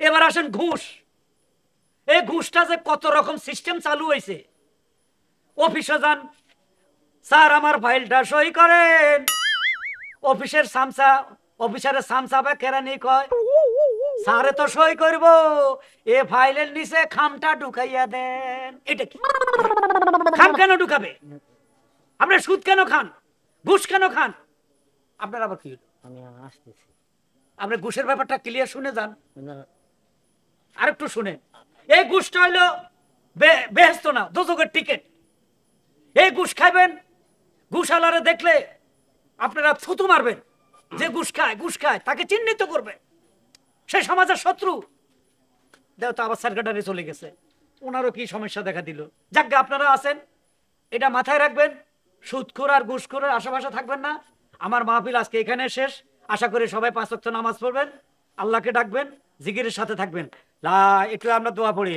এবার আসেন ঘুষ। এই ঘুষটা যে কত রকম সিস্টেম চালু হয়েছে। অফিসে যান, স্যার আমার ফাইলটা সই করেন। অফিসের সামসা, অফিসারের সামসাবে কেরানি কয় স্যারে তো সই করব, এ ফাইলের নিচে খামটা ঢুকাইয়া দেন। এটা কি? খাম কেন ঢুকাবে? আপনি সুদ কেন খান? ঘুষ কেন খান? আপনার আবার কি? আমি আসতেছি। আপনি ঘুষের ব্যাপারটা ক্লিয়ার শুনে যান, আরেকটু শুনে। এই ঘুষটা হইলো বেহেস্ত না, দোজখের টিকিট। এই ঘুষ খাইবেন, ঘুষালারে দেখলে আপনারা থুতু মারবেন। যে ঘুষ খায় তাকে চিহ্নিত করবে, সে সমাজের শত্রু। দেও তো আবার সেক্রেটারি চলে গেছে, ওনারও কি সমস্যা দেখা দিল। যাক আপনারা আছেন, এটা মাথায় রাখবেন। সুদখোর আর ঘুষখোরের আশেপাশে থাকবেন না। আমার মাহফিল আজকে এখানে শেষ। আশা করি সবাই 5 ওয়াক্ত নামাজ পড়বেন, আল্লাহকে ডাকবেন, জিকিরের সাথে থাকবেন। একটু আমরা দোয়া পড়ি।